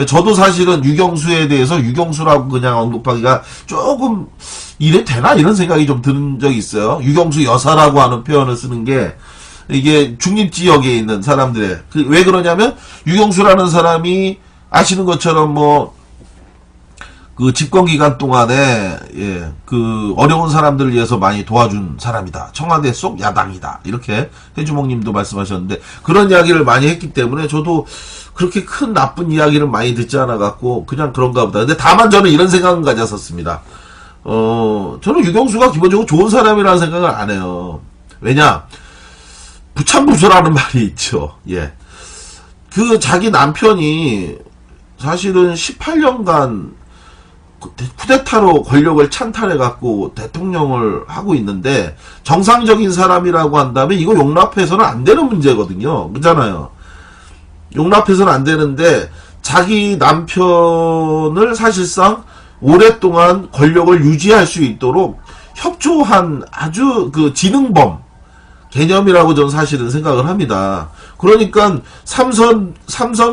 저도 사실은 유경수에 대해서 유경수라고 그냥 언급하기가 조금 이래 되나 이런 생각이 좀 드는 적이 있어요. 유경수 여사라고 하는 표현을 쓰는 게 이게 중립지역에 있는 사람들의 왜 그러냐면 유경수라는 사람이 아시는 것처럼 뭐 그 집권 기간 동안에 그 어려운 사람들을 위해서 많이 도와준 사람이다. 청와대 속 야당이다. 이렇게 해주목님도 말씀하셨는데 그런 이야기를 많이 했기 때문에 저도 그렇게 큰 나쁜 이야기를 많이 듣지 않아 갖고 그냥 그런가 보다. 근데 다만 저는 이런 생각은 가졌었습니다. 저는 유경수가 기본적으로 좋은 사람이라는 생각을 안 해요. 왜냐? 부참부수라는 말이 있죠. 예. 그 자기 남편이 사실은 18년간 쿠데타로 권력을 찬탈해갖고 대통령을 하고 있는데 정상적인 사람이라고 한다면 이거 용납해서는 안 되는 문제거든요. 그렇잖아요. 용납해서는 안 되는데 자기 남편을 사실상 오랫동안 권력을 유지할 수 있도록 협조한 아주 그 지능범 개념이라고 저는 사실은 생각을 합니다. 그러니까 삼선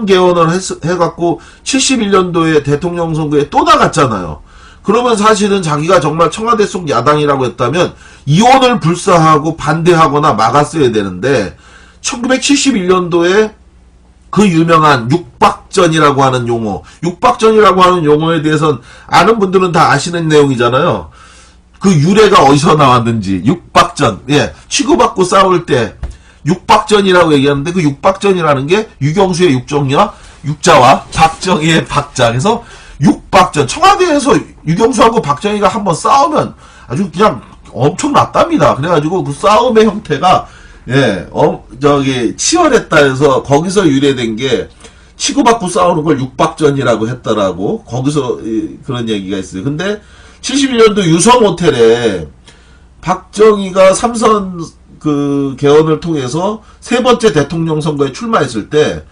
개헌을 해갖고 71년도에 대통령 선거에 또 나갔잖아요. 그러면 사실은 자기가 정말 청와대 속 야당이라고 했다면 이혼을 불사하고 반대하거나 막았어야 되는데 1971년도에 그 유명한 육박전이라고 하는 용어, 육박전이라고 하는 용어에 대해서는 아는 분들은 다 아시는 내용이잖아요. 그 유래가 어디서 나왔는지 육박전, 치고받고 싸울 때 육박전이라고 얘기하는데 그 육박전이라는 게 유경수의 육정이와 육자와 박정희의 박자. 그래서 육박전. 청와대에서 유경수하고 박정희가 한번 싸우면 아주 그냥 엄청났답니다. 그래가지고 그 싸움의 형태가 치열했다 해서 거기서 유래된 게 치고받고 싸우는 걸 육박전이라고 했더라고. 거기서 그런 얘기가 있어요. 근데 71년도 유성호텔에 박정희가 삼선 그 개헌을 통해서 세 번째 대통령 선거에 출마했을 때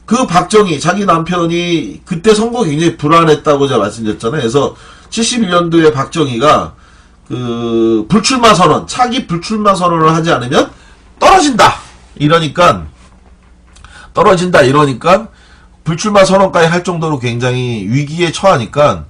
그 박정희 자기 남편이 그때 선거 굉장히 불안했다고 제가 말씀드렸잖아요. 그래서 71년도에 박정희가 그 불출마 선언, 차기 불출마 선언을 하지 않으면 떨어진다 이러니까 불출마 선언까지 할 정도로 굉장히 위기에 처하니까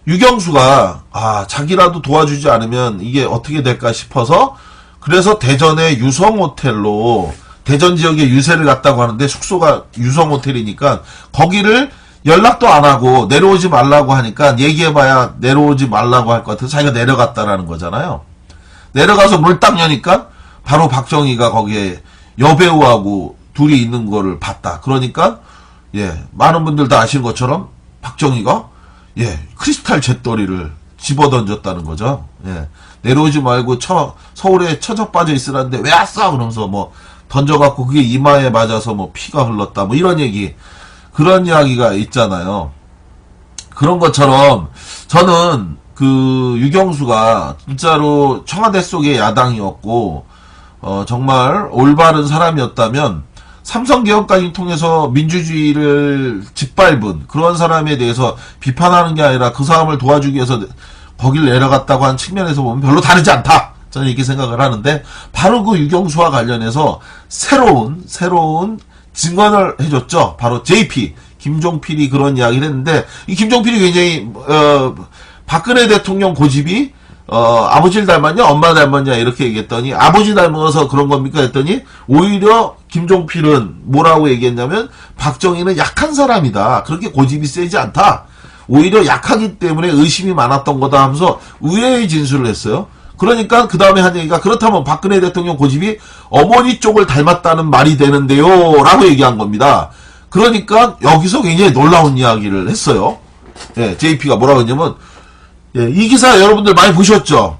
유경수가 자기라도 도와주지 않으면 이게 어떻게 될까 싶어서 그래서 대전의 유성호텔로 대전 지역에 유세를 갔다고 하는데 숙소가 유성호텔이니까 거기를 연락도 안 하고 내려오지 말라고 하니까 얘기해봐야 내려오지 말라고 할 것 같아서 자기가 내려갔다라는 거잖아요. 내려가서 물 딱 여니까 바로 박정희가 거기에 여배우하고 둘이 있는 거를 봤다. 그러니까 많은 분들 다 아시는 것처럼 박정희가 크리스탈 잿더리를 집어던졌다는 거죠. 내려오지 말고 서울에 처져 빠져 있으라는데 왜 왔어? 그러면서 뭐 던져갖고 그게 이마에 맞아서 뭐 피가 흘렀다. 뭐 이런 얘기, 그런 이야기가 있잖아요. 그런 것처럼 저는 그 유경수가 진짜로 청와대 속의 야당이었고, 정말 올바른 사람이었다면 삼성개헌까지 통해서 민주주의를 짓밟은 그런 사람에 대해서 비판하는 게 아니라 그 사람을 도와주기 위해서 거길 내려갔다고 한 측면에서 보면 별로 다르지 않다. 저는 이렇게 생각을 하는데 바로 그 유경수와 관련해서 새로운 증언을 해줬죠. 바로 JP 김종필이 그런 이야기를 했는데 이 김종필이 굉장히 박근혜 대통령 고집이 아버지를 닮았냐 엄마 닮았냐 이렇게 얘기했더니 아버지 닮아서 그런 겁니까 했더니 오히려 김종필은 뭐라고 얘기했냐면 박정희는 약한 사람이다. 그렇게 고집이 세지 않다. 오히려 약하기 때문에 의심이 많았던 거다 하면서 의외의 진술을 했어요. 그러니까 그 다음에 한 얘기가 그렇다면 박근혜 대통령 고집이 어머니 쪽을 닮았다는 말이 되는데요 라고 얘기한 겁니다. 그러니까 여기서 굉장히 놀라운 이야기를 했어요. JP가 뭐라고 했냐면 이 기사 여러분들 많이 보셨죠?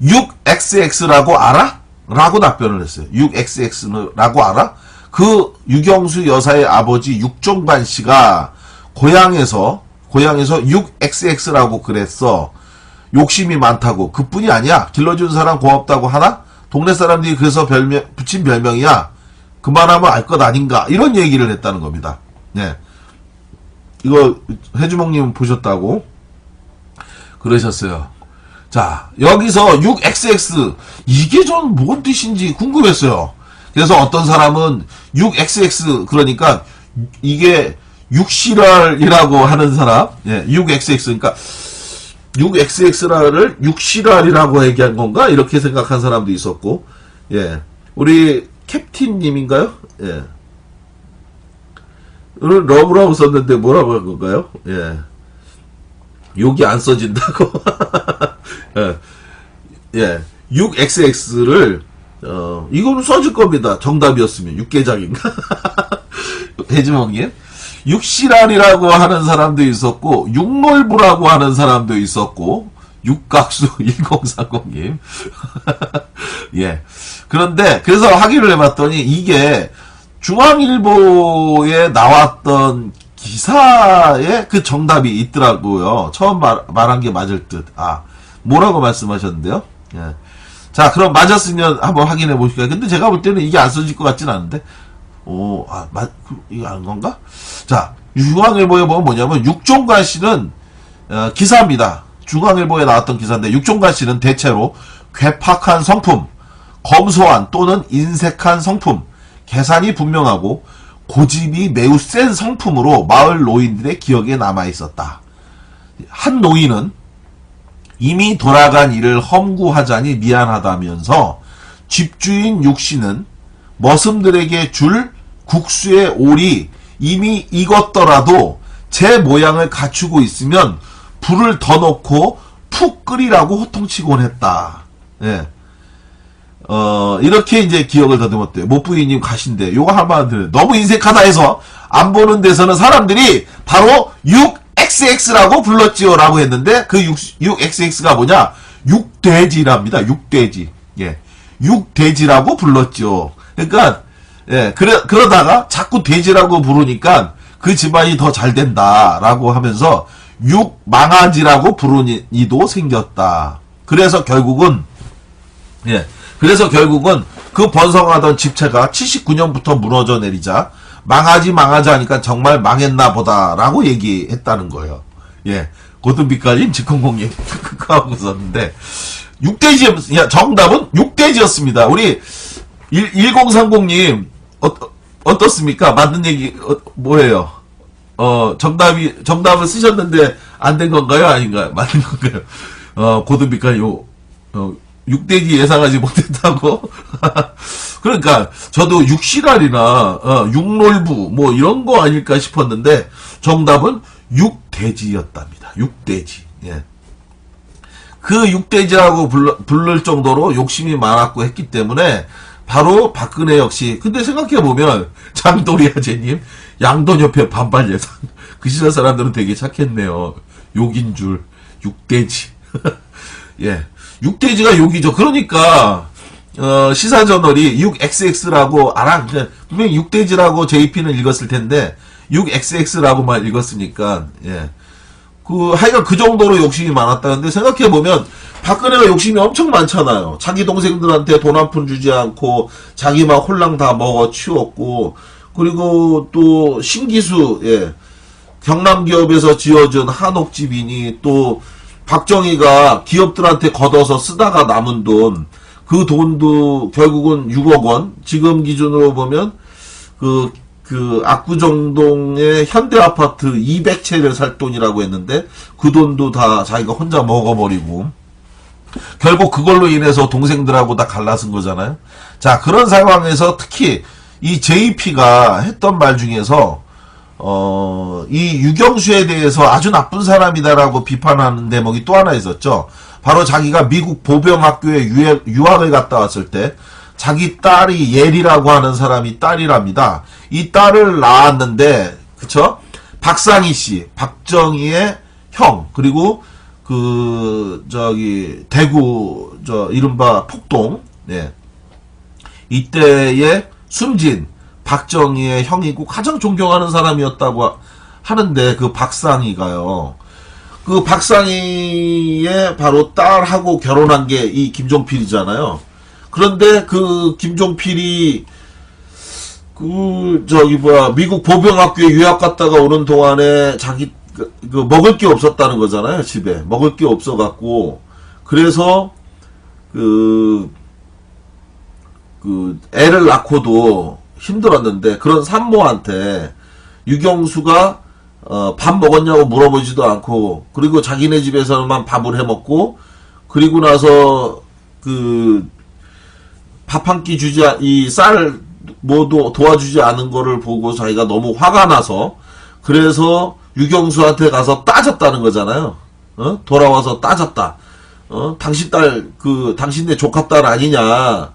6XX라고 알아? 라고 답변을 했어요. 6XX라고 알아? 그 유경수 여사의 아버지 육종관 씨가 고향에서 6XX라고 그랬어. 욕심이 많다고. 그뿐이 아니야. 길러준 사람 고맙다고 하나? 동네 사람들이 그래서 붙인 별명이야. 그만하면 알 것 아닌가. 이런 얘기를 했다는 겁니다. 이거 해주먹님 보셨다고 그러셨어요. 자, 여기서 6XX 이게 전 뭔 뜻인지 궁금했어요. 그래서 어떤 사람은 6XX 그러니까 이게 육실알이라고 하는 사람, 예, 6XX, 그러니까 6XX를 육실알이라고 얘기한 건가? 이렇게 생각한 사람도 있었고, 예, 우리 캡틴님인가요? 예, 오늘 러브라고 썼는데 뭐라고 한 건가요? 예, 욕이 안 써진다고. 예, 예, 6XX를 이거는 써질 겁니다. 정답이었으면 육개장인가? 대지몽님. 육실알이라고 하는 사람도 있었고, 육놀부라고 하는 사람도 있었고, 육각수 1030님. 예. 그런데, 그래서 확인을 해봤더니, 이게 중앙일보에 나왔던 기사에 그 정답이 있더라고요. 처음 말한 게 맞을 듯. 아, 뭐라고 말씀하셨는데요? 예. 자, 그럼 맞았으면 한번 확인해 보실까요? 근데 제가 볼 때는 이게 안 써질 것 같진 않은데. 오, 이거 아는 건가? 자, 중앙일보에 보면 뭐냐면, 육종관 씨는, 기사입니다. 중앙일보에 나왔던 기사인데, 육종관 씨는 대체로 괴팍한 성품, 검소한 또는 인색한 성품, 계산이 분명하고, 고집이 매우 센 성품으로 마을 노인들의 기억에 남아 있었다. 한 노인은 이미 돌아간 일을 험구하자니 미안하다면서, 집주인 육씨는 머슴들에게 줄 국수의 올이 이미 익었더라도 제 모양을 갖추고 있으면 불을 더 넣고 푹 끓이라고 호통치곤 했다. 예. 이렇게 이제 기억을 더듬었대요. 못부이님 가신데, 요거 한마디로 너무 인색하다 해서 안 보는 데서는 사람들이 바로 6XX라고 불렀지요. 라고 했는데, 그 6XX가 뭐냐? 육돼지랍니다. 육돼지. 예. 육돼지라고 불렀죠. 그러니까, 예, 그러다가 자꾸 돼지라고 부르니까 그 집안이 더 잘 된다라고 하면서 육망아지라고 부르는 이도 생겼다. 그래서 결국은 그 번성하던 집체가 79년부터 무너져 내리자 망아지 하니까 정말 망했나 보다라고 얘기했다는 거예요. 예, 고등비까지 직공공님 하고 있었는데, 정답은 육돼지였습니다. 우리 1030님, 어떻습니까? 맞는 얘기, 뭐예요? 정답을 쓰셨는데, 안 된 건가요? 아닌가요? 맞는 건가요? 고등비까지 육돼지 예상하지 못했다고? 그러니까, 저도 육실알이나, 육놀부, 뭐, 이런 거 아닐까 싶었는데, 정답은 육돼지였답니다. 육돼지. 예. 그 육돼지라고 부를 정도로 욕심이 많았고 했기 때문에, 바로 박근혜 역시. 근데 생각해보면 장도리 아재님 양돈 옆에 반발 예상. 그 시절 사람들은 되게 착했네요. 욕인 줄. 육돼지. 예, 육돼지가 욕이죠. 그러니까 시사저널이 6XX라고 분명히 육돼지라고 JP는 읽었을 텐데 6XX라고만 읽었으니까, 예, 하여간 그 정도로 욕심이 많았다는데, 생각해보면 박근혜가 욕심이 엄청 많잖아요. 자기 동생들한테 돈 한 푼 주지 않고 자기 막 홀랑 다 먹어 치웠고, 그리고 또 신기수, 예, 경남 기업에서 지어준 한옥집이니, 또 박정희가 기업들한테 걷어서 쓰다가 남은 돈, 그 돈도 결국은 6억 원, 지금 기준으로 보면 압구정동의 현대아파트 200채를 살 돈이라고 했는데, 그 돈도 다 자기가 혼자 먹어버리고, 결국 그걸로 인해서 동생들하고 다 갈라쓴 거잖아요. 자, 그런 상황에서 특히 이 JP가 했던 말 중에서 이 유경수에 대해서 아주 나쁜 사람이다라고 비판하는 대목이 또 하나 있었죠. 바로 자기가 미국 보병학교에 유학을 갔다 왔을 때 자기 딸이 예리라고 하는 사람이 딸이랍니다. 이 딸을 낳았는데, 그쵸? 박상희 씨, 박정희의 형, 그리고 대구, 이른바 폭동, 예. 이때에 숨진 박정희의 형이고 가장 존경하는 사람이었다고 하는데, 그 박상희가요. 그 박상희의 바로 딸하고 결혼한 게 이 김종필이잖아요. 그런데 그 김종필이 미국 보병학교에 유학 갔다가 오는 동안에 자기 먹을 게 없었다는 거잖아요. 집에 먹을 게 없어갖고, 그래서 애를 낳고도 힘들었는데, 그런 산모한테 유경수가 밥 먹었냐고 물어보지도 않고, 그리고 자기네 집에서만 밥을 해 먹고, 그리고 나서 밥 한 끼 주지, 이 쌀 뭐도 도와주지 않은 거를 보고 자기가 너무 화가 나서, 그래서 유경수한테 가서 따졌다는 거잖아요. 돌아와서 따졌다. 당신 딸, 당신네 조카 딸 아니냐.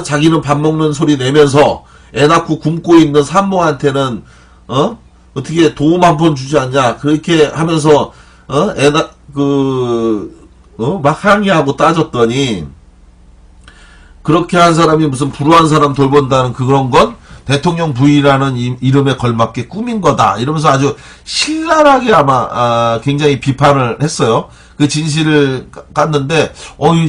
자기는 밥 먹는 소리 내면서 애 낳고 굶고 있는 산모한테는, 어떻게 도움 한 번 주지 않냐. 그렇게 하면서, 막 항의하고 따졌더니, 그렇게 한 사람이 무슨 불우한 사람 돌본다는 그런 건 대통령 부인이라는 이름에 걸맞게 꾸민 거다. 이러면서 아주 신랄하게 아마, 굉장히 비판을 했어요. 그 진실을 깠는데,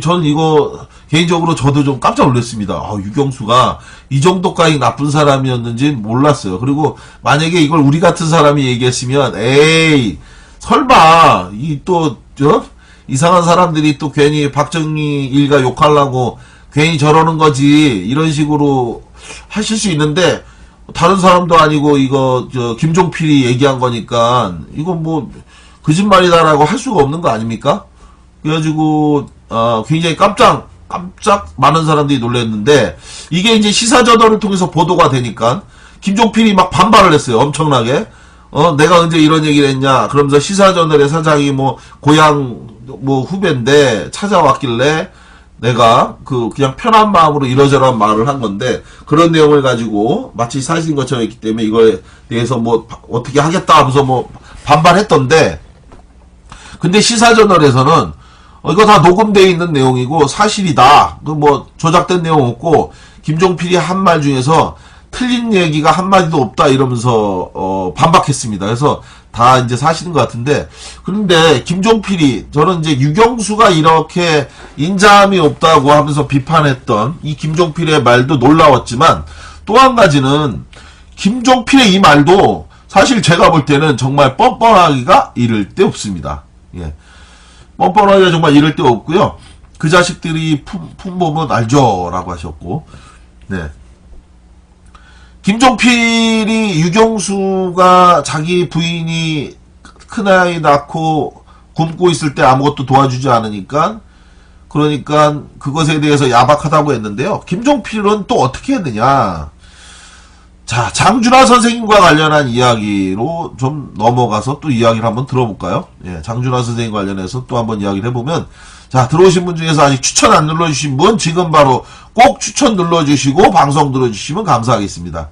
저는 이거, 개인적으로 저도 좀 깜짝 놀랐습니다. 유경수가 이 정도까지 나쁜 사람이었는지 몰랐어요. 그리고 만약에 이걸 우리 같은 사람이 얘기했으면, 에이, 설마, 이상한 사람들이 또 괜히 박정희 일가 욕하려고 괜히 저러는 거지, 이런 식으로 하실 수 있는데, 다른 사람도 아니고, 김종필이 얘기한 거니까, 이건 뭐, 거짓말이다라고 할 수가 없는 거 아닙니까? 그래가지고, 굉장히 깜짝 많은 사람들이 놀랐는데, 이게 이제 시사저널을 통해서 보도가 되니까, 김종필이 막 반발을 했어요. 엄청나게. 내가 언제 이런 얘기를 했냐. 그러면서 시사저널의 사장이 고향, 후배인데, 찾아왔길래, 내가 그냥 편한 마음으로 이러저러한 말을 한 건데, 그런 내용을 가지고 마치 사실인 것처럼 했기 때문에 이거에 대해서 어떻게 하겠다 하면서 반발했던데, 근데 시사저널에서는 이거 다 녹음되어 있는 내용이고 사실이다. 조작된 내용 없고, 김종필이 한 말 중에서 틀린 얘기가 한마디도 없다 이러면서 반박했습니다. 그래서 다 이제 사실인 것 같은데, 그런데 김종필이, 저는 이제 유경수가 이렇게 인자함이 없다고 하면서 비판했던 이 김종필의 말도 놀라웠지만, 또 한 가지는 김종필의 이 말도 사실 제가 볼 때는 정말 뻔뻔하기가 이를 데 없습니다. 예. 뻔뻔하기가 정말 이를 데 없고요. 그 자식들이 품보면 알죠 라고 하셨고, 네. 김종필이 유경수가 자기 부인이 큰아이 낳고 굶고 있을 때 아무것도 도와주지 않으니까, 그러니까 그것에 대해서 야박하다고 했는데요. 김종필은 또 어떻게 했느냐. 자, 장준하 선생님과 관련한 이야기로 좀 넘어가서 또 이야기를 한번 들어볼까요? 예, 장준하 선생님 관련해서 또 한번 이야기를 해보면, 자, 들어오신 분 중에서 아직 추천 안 눌러주신 분 지금 바로 꼭 추천 눌러주시고 방송 들어주시면 감사하겠습니다.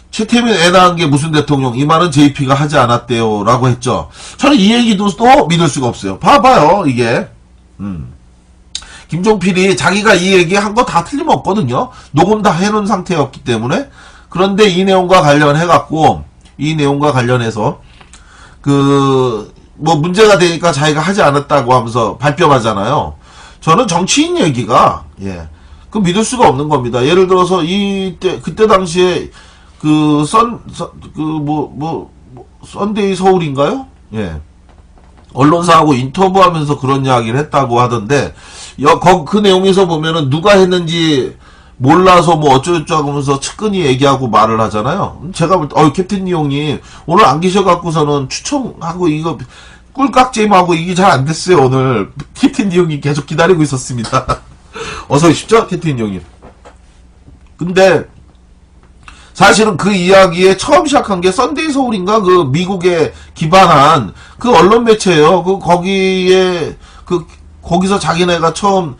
최태민 애 낳은 게 무슨 대통령, 이 말은 JP가 하지 않았대요 라고 했죠. 저는 이 얘기도 또 믿을 수가 없어요. 봐봐요, 이게. 김종필이 자기가 이 얘기 한 거 다 틀림없거든요. 녹음 다 해놓은 상태였기 때문에. 그런데 이 내용과 관련해갖고, 이 내용과 관련해서, 문제가 되니까 자기가 하지 않았다고 하면서 발뺌하잖아요. 저는 정치인 얘기가, 믿을 수가 없는 겁니다. 예를 들어서, 그때 당시에, 썬데이 서울인가요? 예. 언론사하고 인터뷰하면서 그런 이야기를 했다고 하던데, 그 내용에서 보면은 누가 했는지 몰라서 어쩌고저쩌고 하면서 측근히 얘기하고 말을 하잖아요. 제가 볼 때, 캡틴 형님, 오늘 안 계셔갖고서는 추첨하고 이거, 꿀깍잼하고 이게 잘 안 됐어요, 오늘. 캡틴 형님 계속 기다리고 있었습니다. 어서 오십시오, 캡틴 형님. 근데, 사실은 그 이야기에 처음 시작한 게 썬데이 서울인가? 미국에 기반한 언론 매체예요. 거기서 자기네가 처음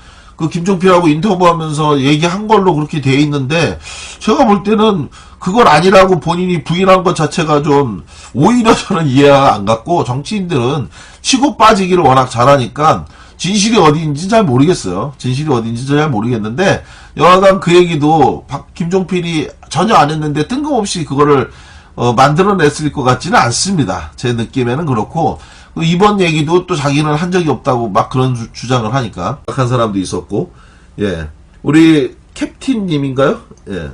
김종필하고 인터뷰하면서 얘기한 걸로 그렇게 돼 있는데, 제가 볼 때는 그걸 아니라고 본인이 부인한 것 자체가 좀 오히려 저는 이해가 안 갔고, 정치인들은 치고 빠지기를 워낙 잘하니까 진실이 어디인지 잘 모르겠어요. 진실이 어디인지 잘 모르겠는데, 여하간 그 얘기도 김종필이 전혀 안 했는데 뜬금없이 그거를 만들어냈을 것 같지는 않습니다. 제 느낌에는 그렇고, 이번 얘기도 또 자기는 한 적이 없다고 막 그런 주장을 하니까 한 사람도 있었고, 예, 우리 캡틴님인가요? 예,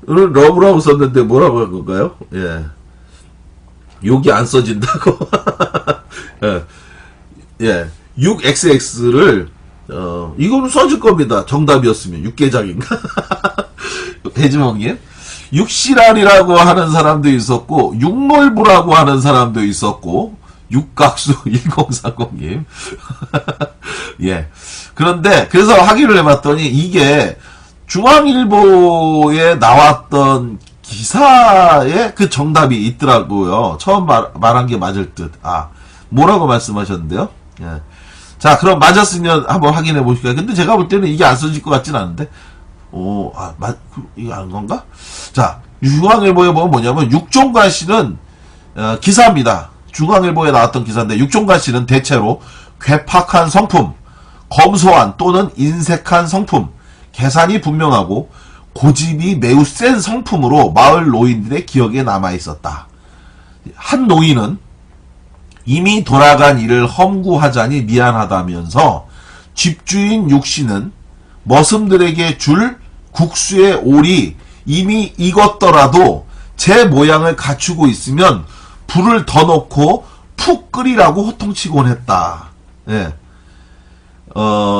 오늘 러브라고 썼는데 뭐라고 한 건가요? 예, 욕이 안 써진다고. 예, 6xx를 이거는 써질 겁니다. 정답이었으면. 육개장인가? 돼지먹이에? 육시랄이라고 하는 사람도 있었고, 육놀부라고 하는 사람도 있었고, 육각수 1030님. 예. 그런데, 그래서 확인을 해봤더니, 이게 중앙일보에 나왔던 기사에 그 정답이 있더라고요. 처음 말한 게 맞을 듯. 아, 뭐라고 말씀하셨는데요? 예. 자, 그럼 맞았으면 한번 확인해 보실까요? 근데 제가 볼 때는 이게 안 써질 것 같진 않은데. 이거 아는 건가? 자, 중앙일보에 보면 뭐냐면, 육종관 씨는, 기사입니다. 중앙일보에 나왔던 기사인데, 육종관 씨는 대체로 괴팍한 성품, 검소한 또는 인색한 성품, 계산이 분명하고, 고집이 매우 센 성품으로 마을 노인들의 기억에 남아있었다. 한 노인은 이미 돌아간 일을 험구하자니 미안하다면서 집주인 육씨는 머슴들에게 줄 국수의 올이 이미 익었더라도 제 모양을 갖추고 있으면 불을 더 넣고 푹 끓이라고 호통치곤 했다. 예.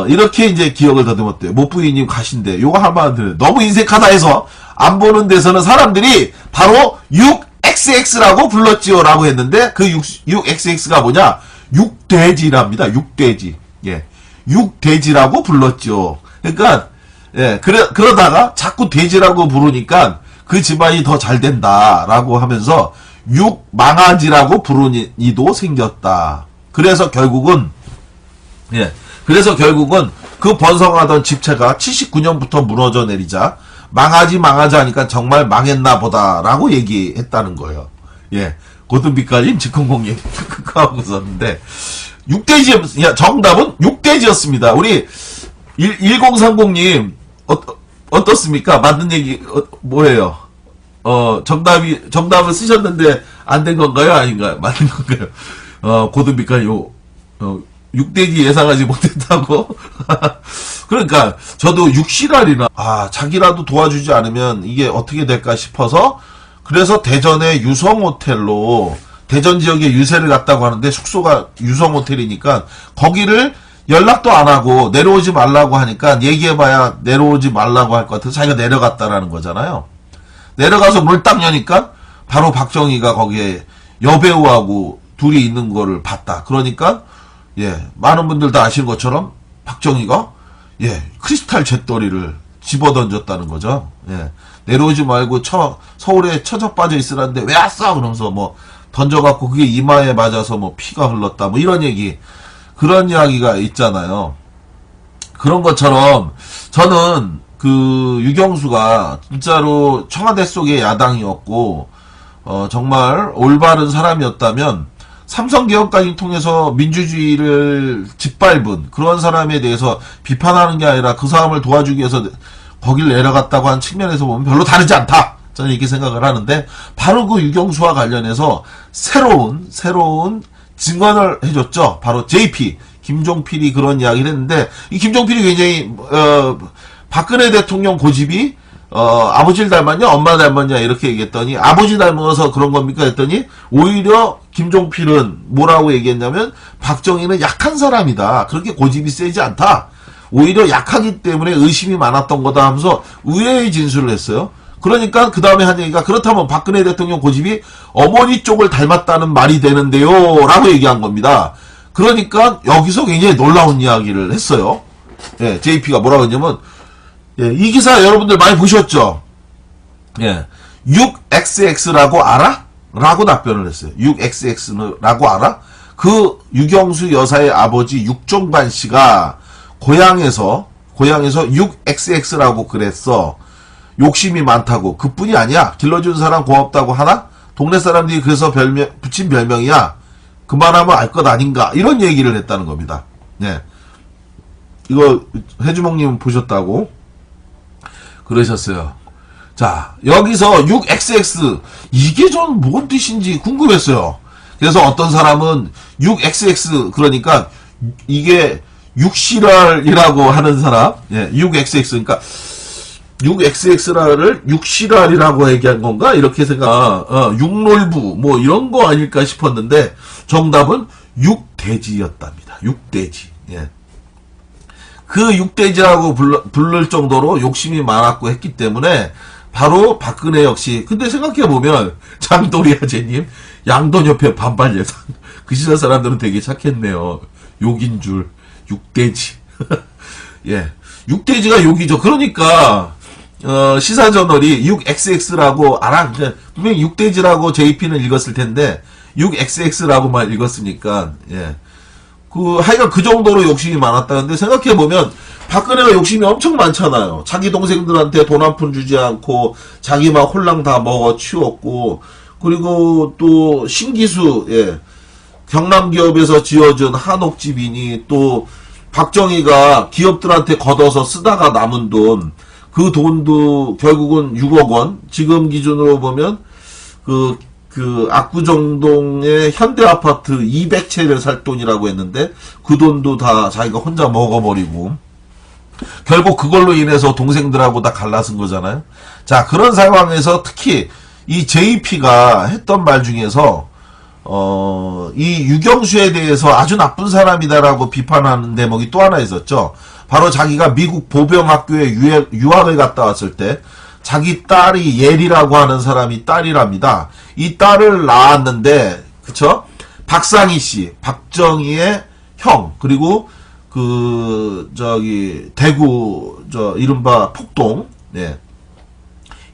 이렇게 이제 기억을 더듬었대요. 못부인님 가신데, 요거 한마디 들어요. 너무 인색하다 해서, 안 보는 데서는 사람들이 바로 6XX라고 불렀지요. 라고 했는데, 그 6XX가 뭐냐? 육돼지랍니다. 육돼지. 예. 육돼지라고 불렀죠. 그러니까, 예, 그러다가 자꾸 돼지라고 부르니까 그 집안이 더 잘 된다라고 하면서 육망아지라고 부르는 이도 생겼다. 그래서 결국은 그 번성하던 집체가 79년부터 무너져 내리자 망하지 하니까 정말 망했나 보다라고 얘기했다는 거예요. 예. 고든빛깔님 직공공님 하고 있었는데 정답은 육돼지였습니다. 우리 1030님 어떻습니까? 맞는 얘기 뭐예요? 정답을 쓰셨는데 안 된 건가요? 아닌가요? 맞는 건가요? 고든빛깔님 육돼지 예상하지 못했다고? 그러니까, 저도 육시랄이나, 자기라도 도와주지 않으면 이게 어떻게 될까 싶어서, 그래서 대전의 유성호텔로, 대전 지역에 유세를 갔다고 하는데, 숙소가 유성호텔이니까, 거기를 연락도 안 하고, 내려오지 말라고 하니까, 얘기해봐야 내려오지 말라고 할 것 같아서 자기가 내려갔다라는 거잖아요. 내려가서 물 딱 여니까, 바로 박정희가 거기에 여배우하고 둘이 있는 거를 봤다. 그러니까, 예, 많은 분들 다 아시는 것처럼 박정희가 크리스탈 잿더리를 집어던졌다는 거죠. 예, 내려오지 말고 서울에 처져 빠져 있으라는데 왜 왔어? 그러면서 뭐 던져갖고 그게 이마에 맞아서 뭐 피가 흘렀다. 뭐 이런 그런 이야기가 있잖아요. 그런 것처럼 저는 그 유경수가 진짜로 청와대 속의 야당이었고 정말 올바른 사람이었다면 삼성개혁까지 통해서 민주주의를 짓밟은 그런 사람에 대해서 비판하는 게 아니라 그 사람을 도와주기 위해서 거길 내려갔다고 한 측면에서 보면 별로 다르지 않다. 저는 이렇게 생각을 하는데 바로 그 유경수와 관련해서 새로운 증언을 해줬죠. 바로 JP 김종필이 그런 이야기를 했는데 이 김종필이 굉장히 박근혜 대통령 고집이 아버지를 닮았냐 엄마 닮았냐 이렇게 얘기했더니 아버지 닮아서 그런 겁니까 했더니 오히려 김종필은 뭐라고 얘기했냐면 박정희는 약한 사람이다. 그렇게 고집이 세지 않다. 오히려 약하기 때문에 의심이 많았던 거다 하면서 의외의 진술을 했어요. 그러니까 그 다음에 한 얘기가 그렇다면 박근혜 대통령 고집이 어머니 쪽을 닮았다는 말이 되는데요 라고 얘기한 겁니다. 그러니까 여기서 굉장히 놀라운 이야기를 했어요. 예, JP가 뭐라고 했냐면 이 기사 여러분들 많이 보셨죠? 6XX라고 알아? 라고 답변을 했어요. 6XX라고 알아? 그 유경수 여사의 아버지 육종관 씨가 고향에서 6XX라고 그랬어. 욕심이 많다고. 그뿐이 아니야. 길러준 사람 고맙다고 하나? 동네 사람들이 그래서 붙인 별명이야. 그만하면 알 것 아닌가? 이런 얘기를 했다는 겁니다. 이거 해주먹님 보셨다고? 그러셨어요. 자, 여기서 6XX 이게 전 뭔 뜻인지 궁금했어요. 그래서 어떤 사람은 6XX 그러니까 이게 육시랄이라고 하는 사람 6XX 그러니까 6XX를 육시랄이라고 얘기한 건가? 이렇게 육놀부 뭐 이런 거 아닐까 싶었는데 정답은 육돼지였답니다. 육돼지. 그 육돼지라고 부를 정도로 욕심이 많았고 했기 때문에 바로 박근혜 역시. 근데 생각해보면, 장도리아제님, 양돈 옆에 반발 예상. 그 시절 사람들은 되게 착했네요. 욕인 줄, 육돼지. 예. 육돼지가 욕이죠. 그러니까, 시사저널이 6XX라고, 분명히 육돼지라고 JP는 읽었을 텐데, 6XX라고만 읽었으니까, 예. 하여간 그 정도로 욕심이 많았다. 근데 생각해보면, 박근혜가 욕심이 엄청 많잖아요. 자기 동생들한테 돈 한 푼 주지 않고, 자기 막 홀랑 다 먹어 치웠고, 그리고 또, 신기수, 예. 경남 기업에서 지어준 한옥집이니, 또, 박정희가 기업들한테 걷어서 쓰다가 남은 돈, 그 돈도 결국은 6억 원, 지금 기준으로 보면, 압구정동의 현대아파트 200채를 살 돈이라고 했는데, 그 돈도 다 자기가 혼자 먹어버리고, 결국 그걸로 인해서 동생들하고 다 갈라선 거잖아요. 자, 그런 상황에서 특히 이 JP가 했던 말 중에서 이 유경수에 대해서 아주 나쁜 사람이다라고 비판하는 대목이 또 하나 있었죠. 바로 자기가 미국 보병학교에 유학을 갔다 왔을 때 자기 딸이 예리라고 하는 사람이 딸이랍니다. 이 딸을 낳았는데, 그쵸? 박상희 씨, 박정희의 형, 그리고 대구, 이른바 폭동, 예.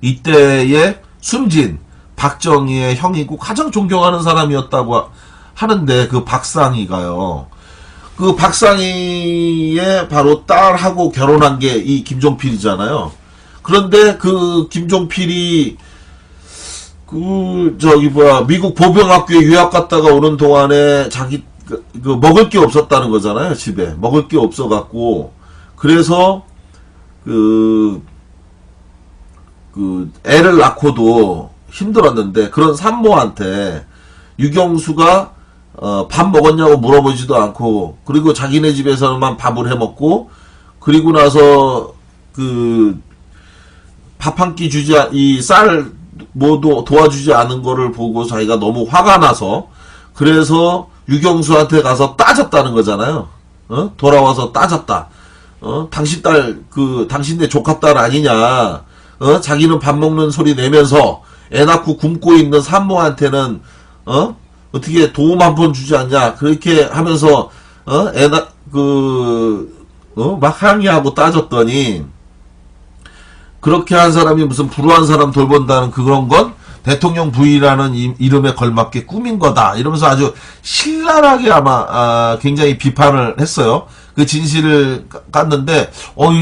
이때에 숨진 박정희의 형이고 가장 존경하는 사람이었다고 하는데, 그 박상희가요. 그 박상희의 바로 딸하고 결혼한 게 이 김종필이잖아요. 그런데 그 김종필이 미국 보병학교에 유학 갔다가 오는 동안에 자기 먹을 게 없었다는 거잖아요. 집에 먹을 게 없어갖고, 그래서 애를 낳고도 힘들었는데, 그런 산모한테 유경수가 밥 먹었냐고 물어보지도 않고, 그리고 자기네 집에서만 밥을 해 먹고, 그리고 나서 밥 한 끼 주지, 뭐도 도와주지 않은 거를 보고 자기가 너무 화가 나서, 그래서 유경수한테 가서 따졌다는 거잖아요. 돌아와서 따졌다. 당신네 조카딸 아니냐. 자기는 밥 먹는 소리 내면서 애 낳고 굶고 있는 산모한테는, 어떻게 도움 한 번 주지 않냐. 그렇게 하면서, 막 항의하고 따졌더니, 그렇게 한 사람이 무슨 불우한 사람 돌본다는 그런 건 대통령 부인이라는 이름에 걸맞게 꾸민 거다. 이러면서 아주 신랄하게 아마 굉장히 비판을 했어요. 그 진실을 깠는데,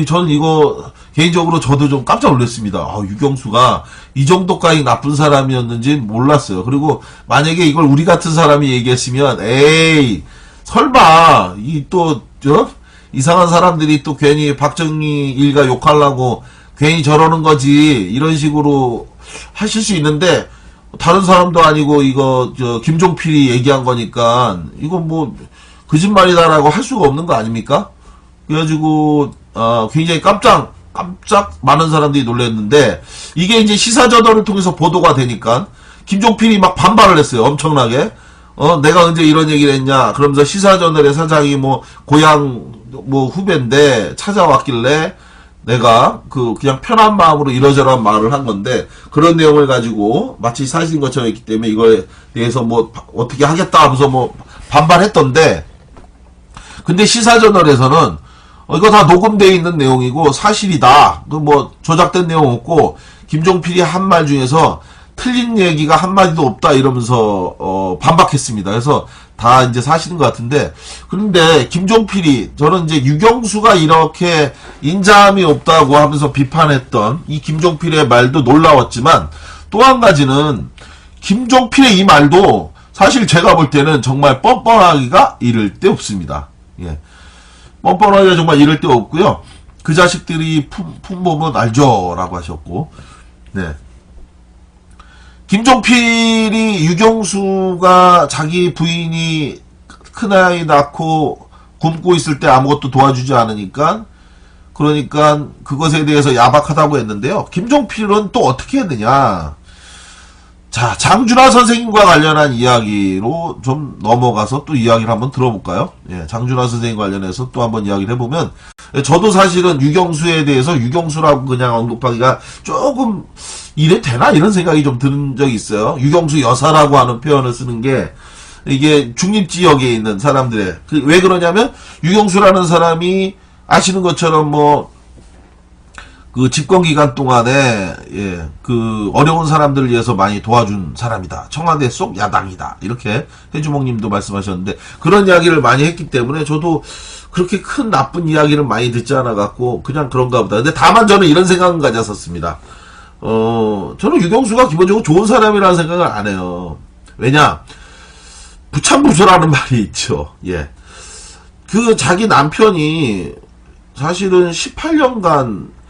저는 이거 개인적으로 저도 좀 깜짝 놀랐습니다. 유경수가 이 정도까지 나쁜 사람이었는지 몰랐어요. 그리고 만약에 이걸 우리 같은 사람이 얘기했으면, 에이 설마 이상한 사람들이 또 괜히 박정희 일가 욕하려고 괜히 저러는 거지, 이런 식으로 하실 수 있는데, 다른 사람도 아니고 이거 김종필이 얘기한 거니까 이거 뭐 거짓말이다라고 할 수가 없는 거 아닙니까? 그래가지고 굉장히 깜짝 많은 사람들이 놀랐는데, 이게 이제 시사저널을 통해서 보도가 되니까 김종필이 막 반발을 했어요. 엄청나게. 내가 언제 이런 얘기를 했냐, 그러면서 시사저널의 사장이 뭐 고향 후배인데 찾아왔길래 내가 그냥 편한 마음으로 이러저러한 말을 한 건데, 그런 내용을 가지고 마치 사실인 것처럼 했기 때문에 이거에 대해서 뭐 어떻게 하겠다 하면서 뭐 반발했던데, 근데 시사저널에서는 이거 다 녹음되어 있는 내용이고 사실이다, 뭐 조작된 내용 없고 김종필이 한 말 중에서 틀린 얘기가 한마디도 없다 이러면서 반박했습니다. 그래서 다 이제 사실인 것 같은데, 그런데 김종필이, 저는 이제 유경수가 이렇게 인자함이 없다고 하면서 비판했던 이 김종필의 말도 놀라웠지만, 또 한 가지는 김종필의 이 말도 사실 제가 볼 때는 정말 뻔뻔하기가 이를 데 없습니다. 예. 뻔뻔하기가 정말 이를 데 없고요. 그 자식들이 품보면 알죠 라고 하셨고, 네. 김종필이 유경수가 자기 부인이 큰아이 낳고 굶고 있을 때 아무것도 도와주지 않으니까, 그러니까 그것에 대해서 야박하다고 했는데요. 김종필은 또 어떻게 했느냐. 자, 장준하 선생님과 관련한 이야기로 좀 넘어가서 또 이야기를 한번 들어볼까요? 예, 장준하 선생님 관련해서 또 한번 이야기를 해보면, 저도 사실은 유경수에 대해서 유경수라고 그냥 언급하기가 조금 이래 되나? 이런 생각이 좀 드는 적이 있어요. 유경수 여사라고 하는 표현을 쓰는 게, 이게 중립지역에 있는 사람들의, 왜 그러냐면, 유경수라는 사람이 아시는 것처럼 그 집권 기간 동안에 그 어려운 사람들을 위해서 많이 도와준 사람이다. 청와대 속 야당이다. 이렇게 해주목님도 말씀하셨는데 그런 이야기를 많이 했기 때문에 저도 그렇게 큰 나쁜 이야기를 많이 듣지 않아 갖고 그냥 그런가 보다. 근데 다만 저는 이런 생각은 가졌었습니다. 저는 유경수가 기본적으로 좋은 사람이라는 생각을 안 해요. 왜냐? 부참부수라는 말이 있죠. 예. 그 자기 남편이 사실은 18년간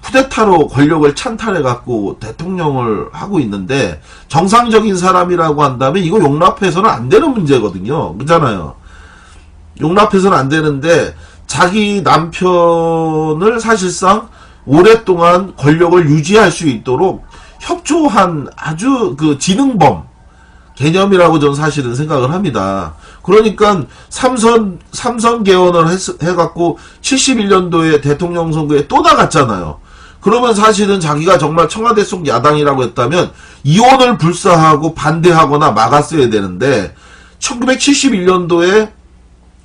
쿠데타로 권력을 찬탈해갖고 대통령을 하고 있는데 정상적인 사람이라고 한다면 이거 용납해서는 안 되는 문제거든요. 그렇잖아요. 용납해서는 안 되는데 자기 남편을 사실상 오랫동안 권력을 유지할 수 있도록 협조한 아주 그 지능범 개념이라고 저는 사실은 생각을 합니다. 그러니까 삼선 개헌을 해갖고 71년도에 대통령 선거에 또 나갔잖아요. 그러면 사실은 자기가 정말 청와대 속 야당이라고 했다면 이혼을 불사하고 반대하거나 막았어야 되는데 1971년도에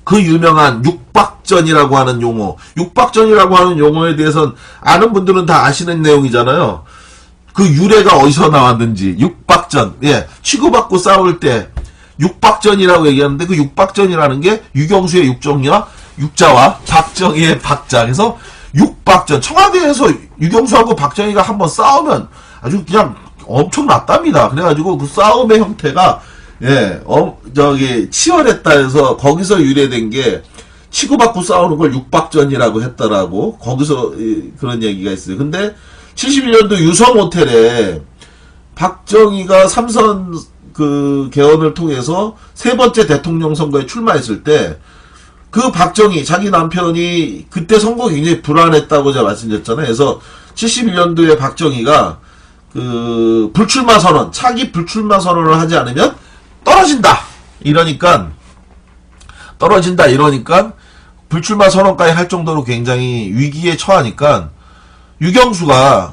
그 유명한 육박전이라고 하는 용어, 육박전이라고 하는 용어에 대해서는 아는 분들은 다 아시는 내용이잖아요. 그 유래가 어디서 나왔는지 육박전, 예, 치고받고 싸울 때 육박전이라고 얘기하는데 그 육박전이라는 게 유경수의 육자와 박정희의 박자. 그래서 육박전. 청와대에서 유경수하고 박정희가 한번 싸우면 아주 그냥 엄청났답니다. 그래가지고 그 싸움의 형태가 치열했다 해서 거기서 유래된 게 치고받고 싸우는 걸 육박전이라고 했더라고. 거기서 그런 얘기가 있어요. 근데 71년도 유성호텔에 박정희가 삼선 그 개헌을 통해서 세 번째 대통령 선거에 출마했을 때 그 박정희 자기 남편이 그때 선거 굉장히 불안했다고 제가 말씀드렸잖아요. 그래서 71년도에 박정희가 그 불출마 선언, 차기 불출마 선언을 하지 않으면 떨어진다 이러니까 불출마 선언까지 할 정도로 굉장히 위기에 처하니까 유경수가